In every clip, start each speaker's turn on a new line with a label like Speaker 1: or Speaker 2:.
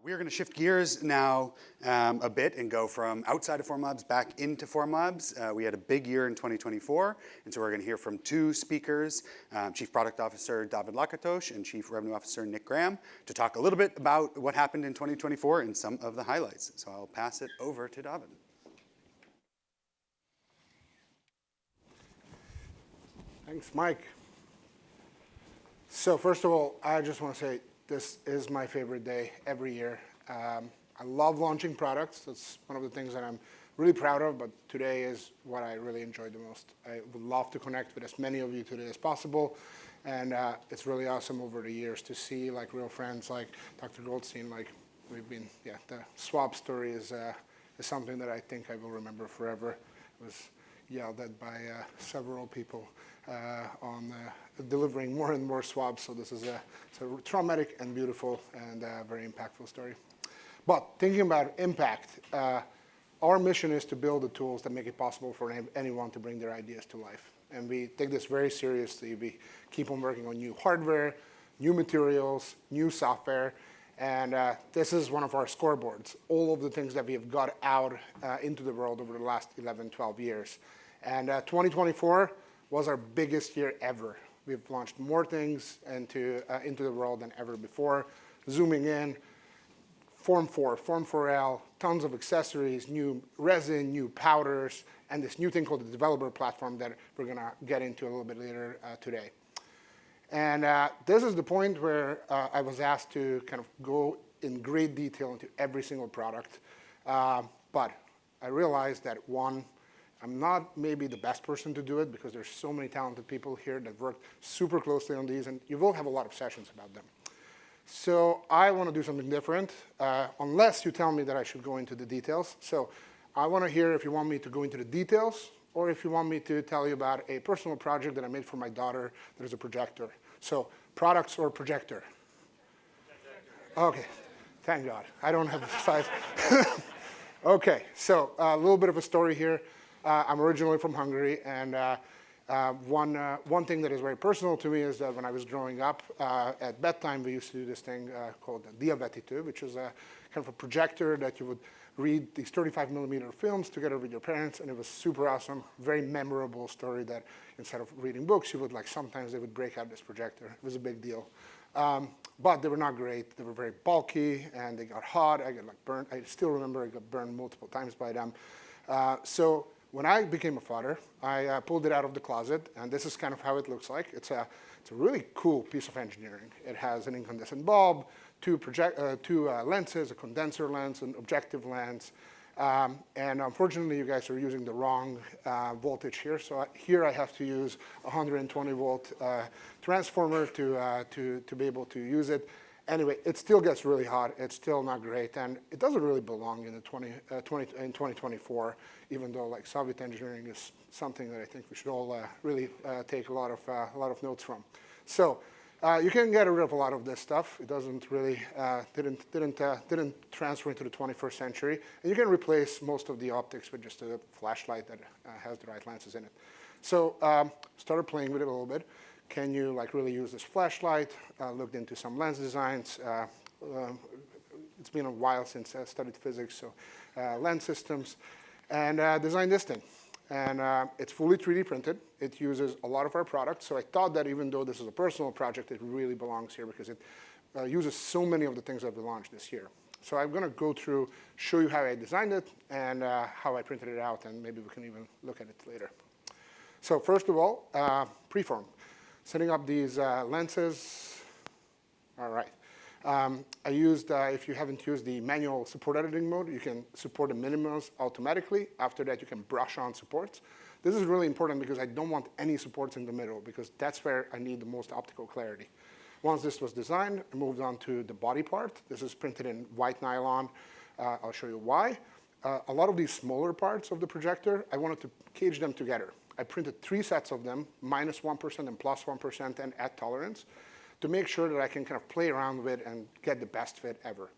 Speaker 1: We are going to shift gears now a bit and go from outside of Formlabs back into Formlabs. We had a big year in 2024, and so we're going to hear from two speakers, Chief Product Officer Dávid Lakatos and Chief Revenue Officer Nick Graham, to talk a little bit about what happened in 2024 and some of the highlights. So I'll pass it over to Dávid.
Speaker 2: Thanks, Mike. So first of all, I just want to say this is my favorite day every year. I love launching products. That's one of the things that I'm really proud of, but today is what I really enjoy the most. I would love to connect with as many of you today as possible, and it's really awesome over the years to see like real friends like Dr. Goldstein. Like we've been, the swap story is something that I think I will remember forever. It was yelled at by several people on delivering more and more swabs. So this is a traumatic and beautiful and very impactful story. But thinking about impact, our mission is to build the tools that make it possible for anyone to bring their ideas to life. And we take this very seriously. We keep on working on new hardware, new materials, new software. And this is one of our scoreboards, all of the things that we have got out into the world over the last 11, 12 years. And 2024 was our biggest year ever. We've launched more things into the world than ever before. Zooming in, Form 4, Form 4L, tons of accessories, new resin, new powders, and this new thing called the developer platform that we're going to get into a little bit later today. And this is the point where I was asked to kind of go in great detail into every single product. But I realized that one, I'm not maybe the best person to do it because there's so many talented people here that work super closely on these, and you will have a lot of sessions about them. So I want to do something different, unless you tell me that I should go into the details. So I want to hear if you want me to go into the details or if you want me to tell you about a personal project that I made for my daughter that is a projector. So products or projector? Okay, thank God. I don't have the size. Okay, so a little bit of a story here. I'm originally from Hungary, and one thing that is very personal to me is that when I was growing up, at bedtime we used to do this thing called the additive, which is a kind of a projector that you would read these 35 millimeter films together with your parents, and it was super awesome, very memorable story that instead of reading books, you would sometimes they would break out this projector. It was a big deal. But they were not great. They were very bulky, and they got hot. I got burned. I still remember I got burned multiple times by them. So when I became a father, I pulled it out of the closet, and this is kind of how it looks like. It's a really cool piece of engineering. It has an incandescent bulb, two lenses, a condenser lens, an objective lens, and unfortunately, you guys are using the wrong voltage here. So here I have to use a 120 volt transformer to be able to use it. Anyway, it still gets really hot. It's still not great, and it doesn't really belong in 2024, even though Soviet engineering is something that I think we should all really take a lot of notes from. So you can get rid of a lot of this stuff. It doesn't really didn't transfer into the 21st century, and you can replace most of the optics with just a flashlight that has the right lenses in it. So started playing with it a little bit. Can you really use this flashlight? Looked into some lens designs. It's been a while since I studied physics, so lens systems, and designed this thing. And it's fully 3D printed. It uses a lot of our products. So I thought that even though this is a personal project, it really belongs here because it uses so many of the things that we launched this year. So I'm going to go through, show you how I designed it and how I printed it out, and maybe we can even look at it later. So first of all, preform. Setting up these lenses. All right. I used, if you haven't used the manual support editing mode, you can support the minimums automatically. After that, you can brush on supports. This is really important because I don't want any supports in the middle because that's where I need the most optical clarity. Once this was designed, I moved on to the body part. This is printed in white nylon. I'll show you why. A lot of these smaller parts of the projector, I wanted to cage them together. I printed 3 sets of them, -1% and +1% and at tolerance, to make sure that I can kind of play around with and get the best fit ever.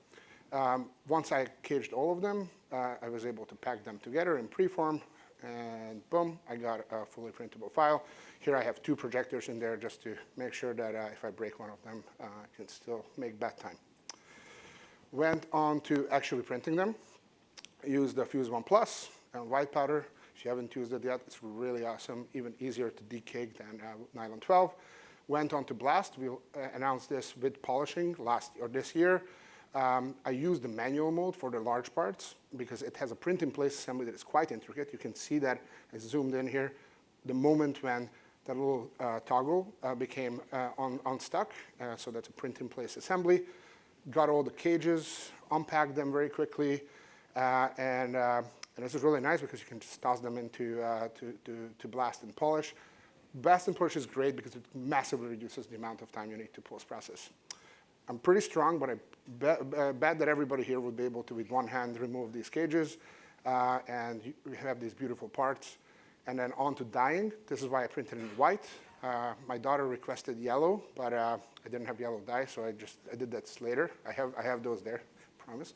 Speaker 2: Once I caged all of them, I was able to pack them together in preform, and boom, I got a fully printable file. Here I have 2 projectors in there just to make sure that if I break one of them, I can still make bedtime. Went on to actually printing them. I used the Fuse 1 Plus and white powder. If you haven't used it yet, it's really awesome, even easier to decake than nylon 12. Went on to blast. We announced this with polishing this year. I used the manual mode for the large parts because it has a print-in-place assembly that is quite intricate. You can see that, I zoomed in here, the moment when that little toggle became unstuck. So that's a print-in-place assembly. Got all the cages, unpacked them very quickly, and this is really nice because you can just toss them into to blast and polish. Blast and polish is great because it massively reduces the amount of time you need to post-process. I'm pretty strong, but I bet that everybody here would be able to, with one hand, remove these cages, and you have these beautiful parts. And then on to dyeing. This is why I printed in white. My daughter requested yellow, but I didn't have yellow dye, so I did that later. I have those there, promise.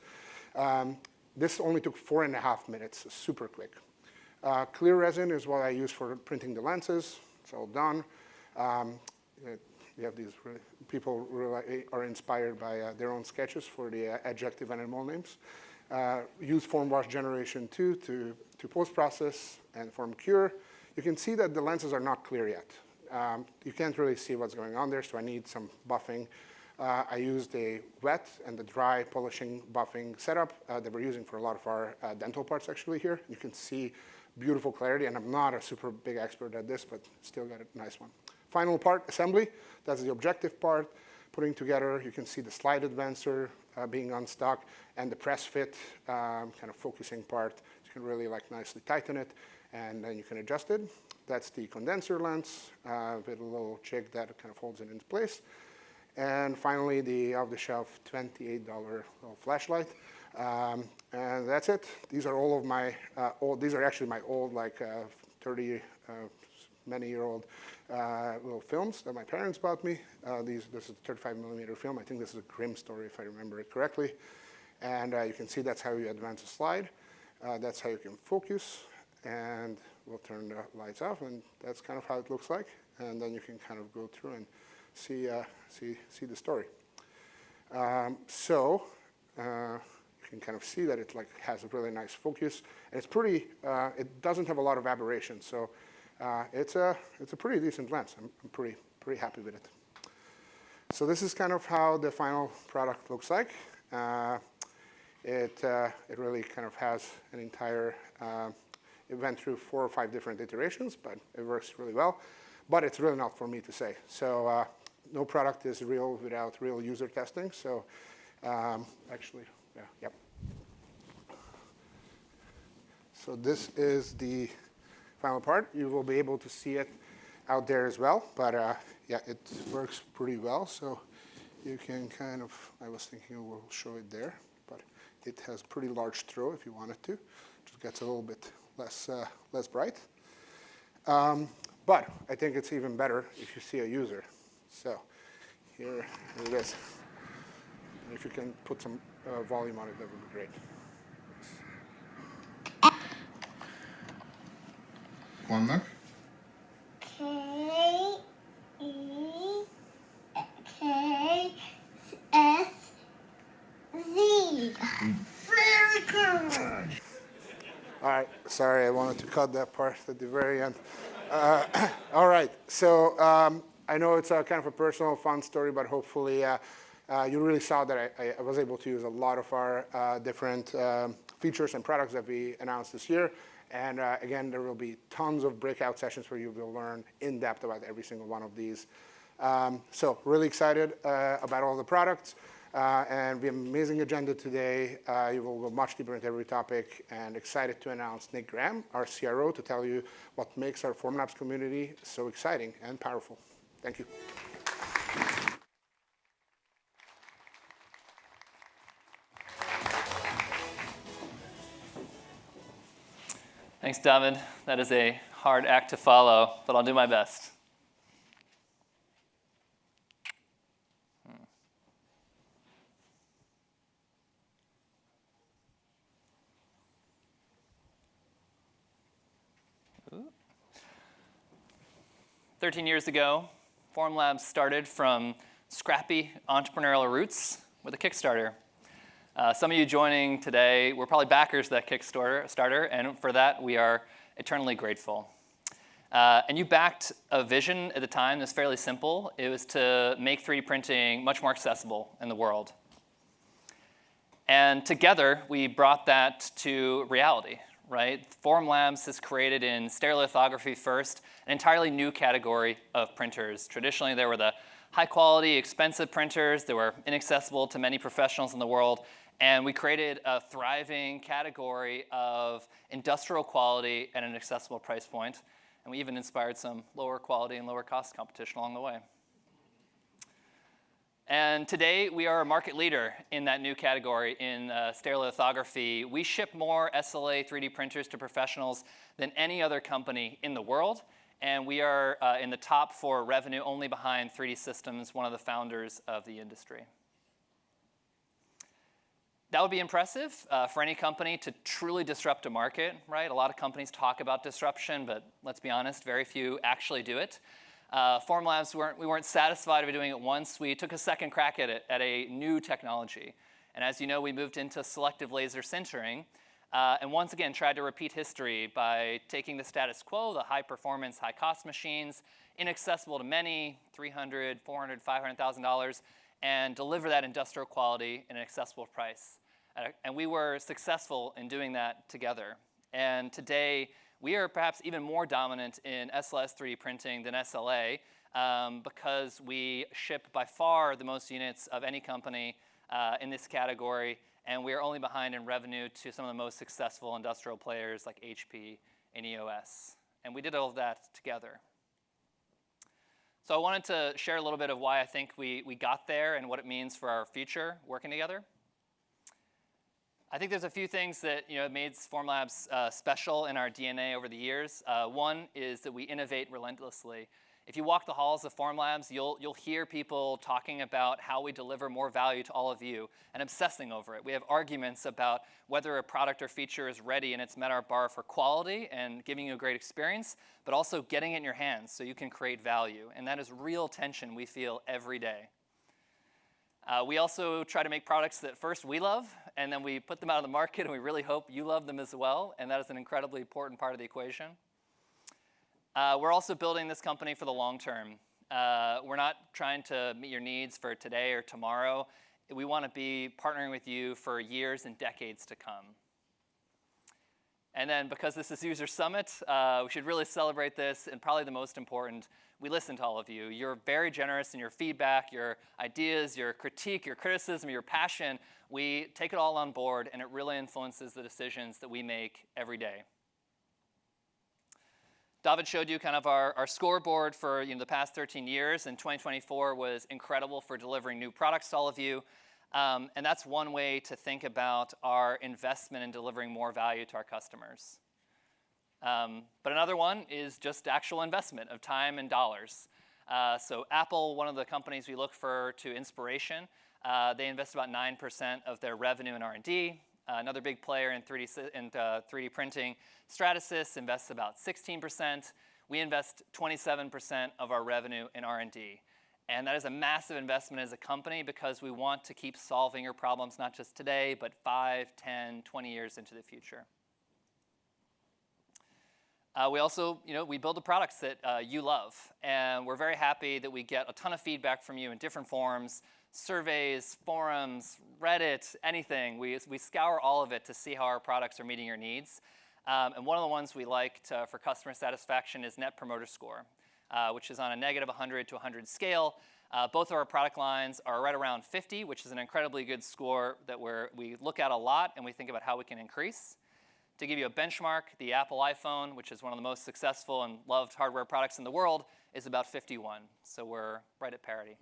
Speaker 2: This only took 4.5 minutes, so super quick. Clear resin is what I use for printing the lenses. It's all done. We have these people really are inspired by their own sketches for the adjective animal names. Use Form Wash Generation 2 to post-process and Form Cure. You can see that the lenses are not clear yet. You can't really see what's going on there, so I need some buffing. I used a wet and the dry polishing buffing setup that we're using for a lot of our dental parts actually here. You can see beautiful clarity, and I'm not a super big expert at this, but still got a nice one. Final part, assembly. That's the objective part. Putting together, you can see the slide advancer being unstuck, and the press fit kind of focusing part. You can really nicely tighten it, and then you can adjust it. That's the condenser lens with a little jig that kind of holds it into place. And finally, the off-the-shelf $28 little flashlight. And that's it. These are all of my these are actually my old 30 many-year-old little films that my parents bought me. This is a 35mm film. I think this is a Grimm story, if I remember it correctly. And you can see that's how you advance a slide. That's how you can focus. And we'll turn the lights off, and that's kind of how it looks like. And then you can kind of go through and see the story. You can kind of see that it has a really nice focus. And it's pretty. It doesn't have a lot of aberration, so it's a pretty decent lens. I'm pretty happy with it. So this is kind of how the final product looks like. It really kind of has an entire. It went through 4 or 5 different iterations, but it works really well. But it's really not for me to say. So no product is real without real user testing. So actually, yeah, yep. So this is the final part. You will be able to see it out there as well. But yeah, it works pretty well. So you can kind of, I was thinking we'll show it there. But it has pretty large throw if you wanted to. Just gets a little bit less bright. But I think it's even better if you see a user. So here it is. And if you can put some volume on it, that would be great.
Speaker 3: Vannak?
Speaker 4: K-E-K-S-Z.
Speaker 3: Very good!
Speaker 2: All right, sorry, I wanted to cut that part at the very end. All right, so I know it's kind of a personal, fun story, but hopefully you really saw that I was able to use a lot of our different features and products that we announced this year. And again, there will be tons of breakout sessions where you will learn in depth about every single one of these. So really excited about all the products. And we have an amazing agenda today. You will go much deeper into every topic, and excited to announce Nick Graham, our CRO, to tell you what makes our Formlabs community so exciting and powerful. Thank you.
Speaker 5: Thanks, Dávid. That is a hard act to follow, but I'll do my best. Ooh. 13 years ago, Formlabs started from scrappy entrepreneurial roots with a Kickstarter. Some of you joining today were probably backers of that Kickstarter, and for that we are eternally grateful. And you backed a vision at the time that's fairly simple. It was to make 3D printing much more accessible in the world. And together, we brought that to reality, right? Formlabs has created in stereolithography first an entirely new category of printers. Traditionally, there were the high-quality, expensive printers that were inaccessible to many professionals in the world. And we created a thriving category of industrial quality at an accessible price point. And we even inspired some lower quality and lower cost competition along the way. And today, we are a market leader in that new category in stereolithography. We ship more SLA 3D printers to professionals than any other company in the world. And we are in the top for revenue, only behind 3D Systems, one of the founders of the industry. That would be impressive for any company to truly disrupt a market, right? A lot of companies talk about disruption, but let's be honest, very few actually do it. Formlabs, we weren't satisfied with doing it once. We took a second crack at it, at a new technology. And as you know, we moved into selective laser sintering, and once again tried to repeat history by taking the status quo, the high-performance, high-cost machines, inaccessible to many, $300,000, $400,000, $500,000, and deliver that industrial quality at an accessible price. And we were successful in doing that together. And today, we are perhaps even more dominant in SLS 3D printing than SLA because we ship by far the most units of any company in this category, and we are only behind in revenue to some of the most successful industrial players like HP and EOS. And we did all of that together. So I wanted to share a little bit of why I think we got there and what it means for our future working together. I think there's a few things that made Formlabs special in our DNA over the years. One is that we innovate relentlessly. If you walk the halls of Formlabs, you'll hear people talking about how we deliver more value to all of you and obsessing over it. We have arguments about whether a product or feature is ready and it's met our bar for quality and giving you a great experience, but also getting it in your hands so you can create value. And that is real tension we feel every day. We also try to make products that first we love, and then we put them out on the market, and we really hope you love them as well, and that is an incredibly important part of the equation. We're also building this company for the long term. We're not trying to meet your needs for today or tomorrow. We want to be partnering with you for years and decades to come. And then because this is User Summit, we should really celebrate this, and probably the most important, we listen to all of you. You're very generous in your feedback, your ideas, your critique, your criticism, your passion. We take it all on board, and it really influences the decisions that we make every day. Dávid showed you kind of our scoreboard for the past 13 years, and 2024 was incredible for delivering new products to all of you. And that's one way to think about our investment in delivering more value to our customers. But another one is just actual investment of time and dollars. So Apple, one of the companies we look for to inspiration, they invest about 9% of their revenue in R&D. Another big player in 3D printing, Stratasys, invests about 16%. We invest 27% of our revenue in R&D. And that is a massive investment as a company because we want to keep solving your problems not just today, but 5, 10, 20 years into the future. We also, we build the products that you love. And we're very happy that we get a ton of feedback from you in different forms, surveys, forums, Reddit, anything. We scour all of it to see how our products are meeting your needs. And one of the ones we like for customer satisfaction is Net Promoter Score, which is on a negative 100 to 100 scale. Both of our product lines are right around 50, which is an incredibly good score that we look at a lot and we think about how we can increase. To give you a benchmark, the Apple iPhone, which is one of the most successful and loved hardware products in the world, is about 51. So we're right at parity.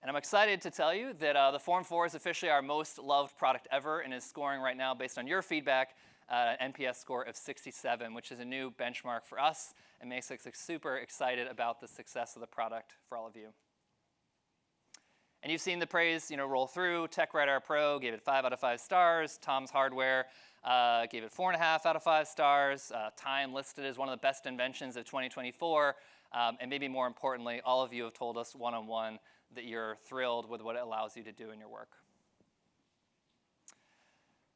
Speaker 5: And I'm excited to tell you that the Form 4 is officially our most loved product ever and is scoring right now, based on your feedback, an NPS score of 67, which is a new benchmark for us and makes us super excited about the success of the product for all of you. And you've seen the praise roll through. TechRadar Pro gave it 5 out of 5 stars. Tom's Hardware gave it 4.5 out of 5 stars. Time listed as one of the best inventions of 2024. And maybe more importantly, all of you have told us one-on-one that you're thrilled with what it allows you to do in your work.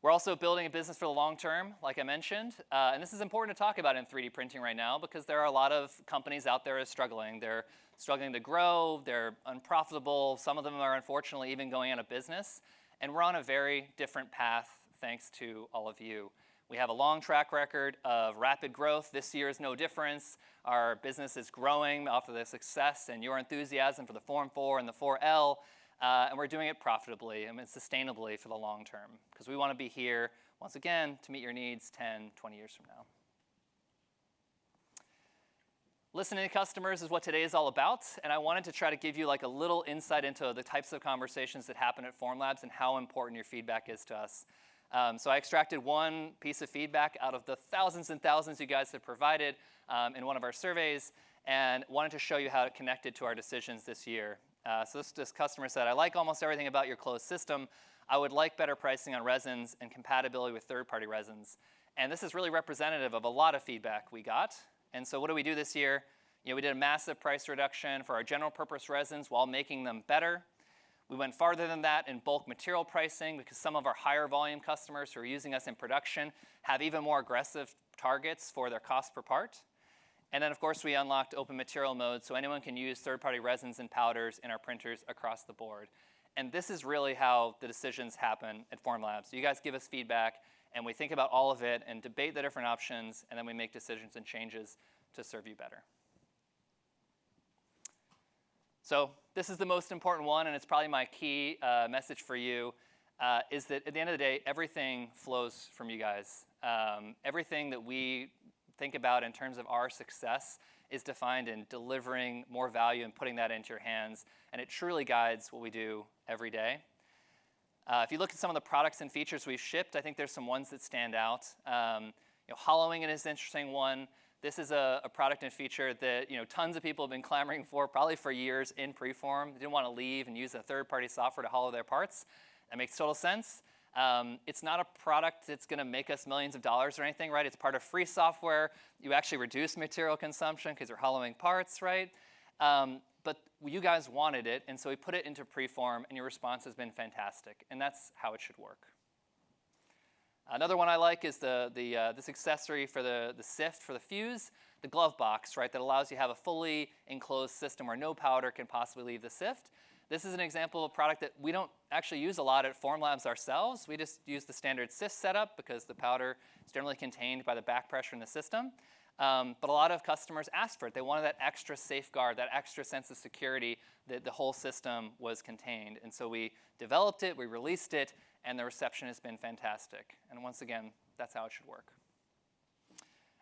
Speaker 5: We're also building a business for the long term, like I mentioned. And this is important to talk about in 3D printing right now because there are a lot of companies out there struggling. They're struggling to grow, they're unprofitable. Some of them are unfortunately even going out of business. And we're on a very different path thanks to all of you. We have a long track record of rapid growth. This year is no difference. Our business is growing off of the success and your enthusiasm for the Form 4 and the 4L. And we're doing it profitably and sustainably for the long term because we want to be here, once again, to meet your needs 10, 20 years from now. Listening to customers is what today is all about, and I wanted to try to give you like a little insight into the types of conversations that happen at Formlabs and how important your feedback is to us. So I extracted one piece of feedback out of the thousands and thousands you guys have provided in one of our surveys and wanted to show you how it connected to our decisions this year. So this customer said, I like almost everything about your closed system. I would like better pricing on resins and compatibility with third-party resins. And this is really representative of a lot of feedback we got. And so what do we do this year? We did a massive price reduction for our general purpose resins while making them better. We went farther than that in bulk material pricing because some of our higher volume customers who are using us in production have even more aggressive targets for their cost per part. And then, of course, we unlocked open material mode so anyone can use third-party resins and powders in our printers across the board. And this is really how the decisions happen at Formlabs. So you guys give us feedback, and we think about all of it and debate the different options, and then we make decisions and changes to serve you better. So this is the most important one, and it's probably my key message for you, is that at the end of the day, everything flows from you guys. Everything that we think about in terms of our success is defined in delivering more value and putting that into your hands, and it truly guides what we do every day. If you look at some of the products and features we've shipped, I think there's some ones that stand out. Hollowing is an interesting one. This is a product and feature that tons of people have been clamoring for, probably for years in preform. They didn't want to leave and use a third-party software to hollow their parts. That makes total sense. It's not a product that's going to make us millions of dollars or anything, right? It's part of free software. You actually reduce material consumption because you're hollowing parts, right? But you guys wanted it, and so we put it into preform, and your response has been fantastic, and that's how it should work. Another one I like is this accessory for the sift, for the fuse, the glove box, right, that allows you to have a fully enclosed system where no powder can possibly leave the sift. This is an example of a product that we don't actually use a lot at Formlabs ourselves. We just use the standard sift setup because the powder is generally contained by the back pressure in the system. But a lot of customers asked for it. They wanted that extra safeguard, that extra sense of security that the whole system was contained. And so we developed it, we released it, and the reception has been fantastic. And once again, that's how it should work.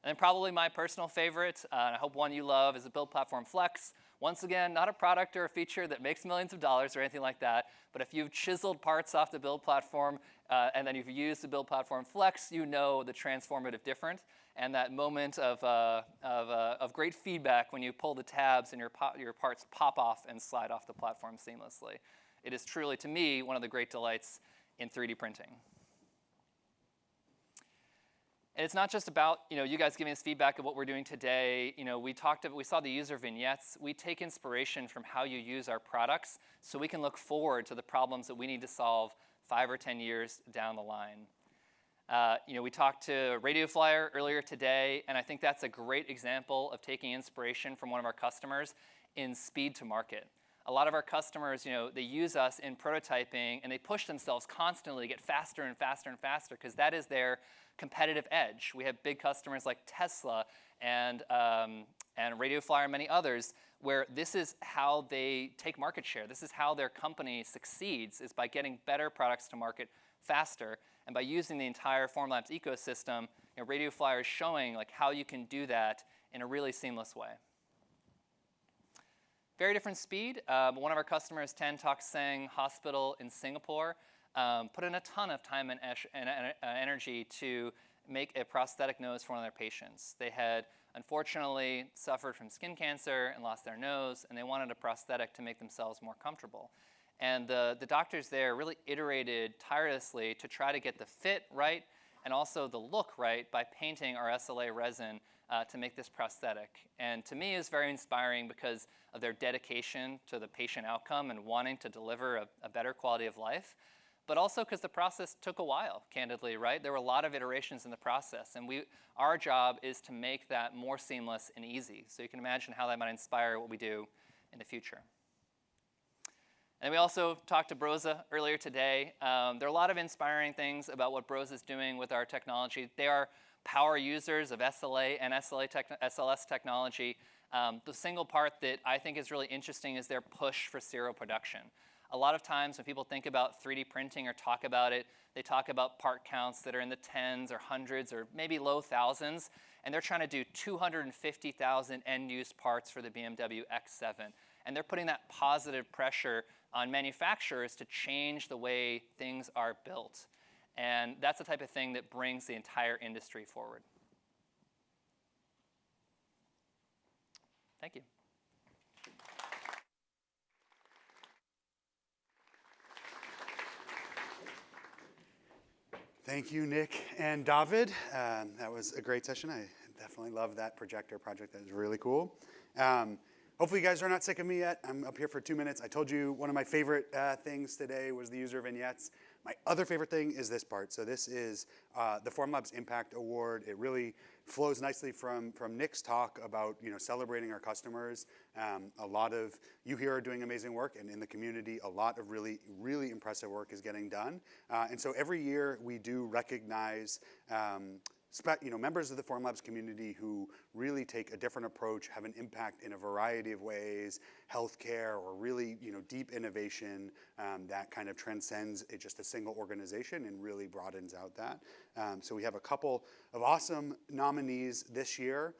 Speaker 5: And then probably my personal favorite, and I hope one you love, is the Build Platform Flex. Once again, not a product or a feature that makes millions of dollars or anything like that, but if you've chiseled parts off the Build Platform and then you've used the Build Platform Flex, you know the transformative difference and that moment of great feedback when you pull the tabs and your parts pop off and slide off the platform seamlessly. It is truly, to me, one of the great delights in 3D printing. And it's not just about you guys giving us feedback of what we're doing today. We saw the user vignettes. We take inspiration from how you use our products so we can look forward to the problems that we need to solve 5 or 10 years down the line. We talked to Radio Flyer earlier today, and I think that's a great example of taking inspiration from one of our customers in speed to market. A lot of our customers, they use us in prototyping, and they push themselves constantly to get faster and faster and faster because that is their competitive edge. We have big customers like Tesla and Radio Flyer and many others where this is how they take market share. This is how their company succeeds, is by getting better products to market faster and by using the entire Formlabs ecosystem. Radio Flyer is showing how you can do that in a really seamless way. Very different speed. One of our customers, Tan Tock Seng Hospital in Singapore, put in a ton of time and energy to make a prosthetic nose for one of their patients. They had unfortunately suffered from skin cancer and lost their nose, and they wanted a prosthetic to make themselves more comfortable. And the doctors there really iterated tirelessly to try to get the fit right and also the look right by painting our SLA resin to make this prosthetic. And to me, it's very inspiring because of their dedication to the patient outcome and wanting to deliver a better quality of life. but also because the process took a while, candidly, right? There were a lot of iterations in the process, and our job is to make that more seamless and easy. So you can imagine how that might inspire what we do in the future. And we also talked to Broza earlier today. There are a lot of inspiring things about what Broza is doing with our technology. They are power users of SLA and SLS technology. The single part that I think is really interesting is their push for serial production. A lot of times when people think about 3D printing or talk about it, they talk about part counts that are in the tens or hundreds or maybe low thousands, and they're trying to do 250,000 end-use parts for the BMW X7. And they're putting that positive pressure on manufacturers to change the way things are built. And that's the type of thing that brings the entire industry forward. Thank you.
Speaker 1: Thank you, Nick and David. That was a great session. I definitely love that projector project. That was really cool. Hopefully you guys are not sick of me yet. I'm up here for 2 minutes. I told you one of my favorite things today was the user vignettes. My other favorite thing is this part. So this is the Formlabs Impact Award. It really flows nicely from Nick's talk about celebrating our customers. A lot of you here are doing amazing work, and in the community, a lot of really, really impressive work is getting done. And so every year we do recognize members of the Formlabs community who really take a different approach, have an impact in a variety of ways, healthcare or really deep innovation that kind of transcends just a single organization and really broadens out that. So we have a couple of awesome nominees this year.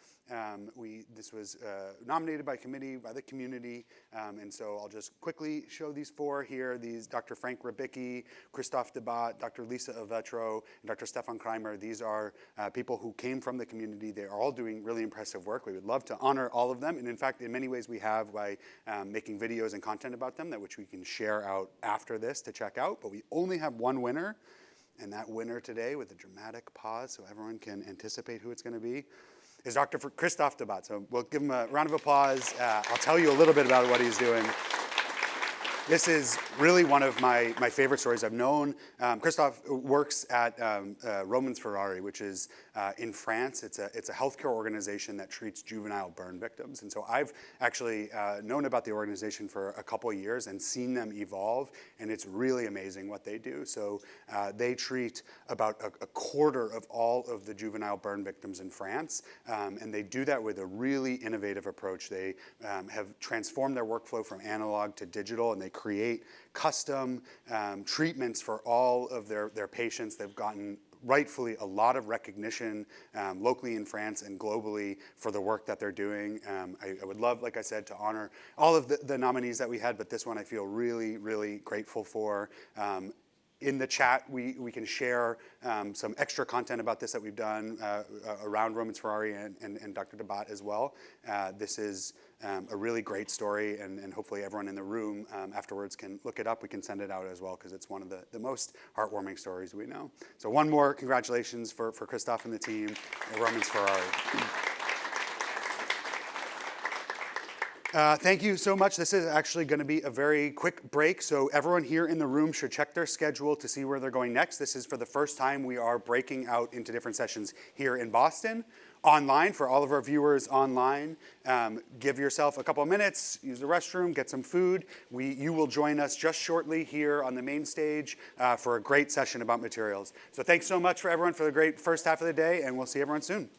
Speaker 1: This was nominated by the community, and so I'll just quickly show these four here. These Dr. Frank Rabicki, Christophe Debat, Dr. Lisa Ovetro, and Dr. Stefan Kreimer. These are people who came from the community. They are all doing really impressive work. We would love to honor all of them, and in fact, in many ways we have by making videos and content about them, which we can share out after this to check out, but we only have one winner, and that winner today, with a dramatic pause so everyone can anticipate who it's going to be, is Dr. Christophe Debat. So we'll give him a round of applause. I'll tell you a little bit about what he's doing. This is really one of my favorite stories. I've known Christophe works at Romans Ferrari, which is in France. It's a healthcare organization that treats juvenile burn victims. And so I've actually known about the organization for a couple of years and seen them evolve, and it's really amazing what they do. So they treat about a quarter of all of the juvenile burn victims in France, and they do that with a really innovative approach. They have transformed their workflow from analog to digital, and they create custom treatments for all of their patients. They've gotten rightfully a lot of recognition locally in France and globally for the work that they're doing. I would love, like I said, to honor all of the nominees that we had, but this one I feel really, really grateful for. In the chat, we can share some extra content about this that we've done around Romans Ferrari and Dr. Debat as well. This is a really great story, and hopefully everyone in the room afterwards can look it up. We can send it out as well because it's one of the most heartwarming stories we know. So one more congratulations for Christophe and the team at Romans Ferrari. Thank you so much. This is actually going to be a very quick break, so everyone here in the room should check their schedule to see where they're going next. This is for the first time we are breaking out into different sessions here in Boston. Online, for all of our viewers online, give yourself a couple of minutes, use the restroom, get some food. You will join us just shortly here on the main stage for a great session about materials. So thanks so much for everyone for the great first half of the day, and we'll see everyone soon.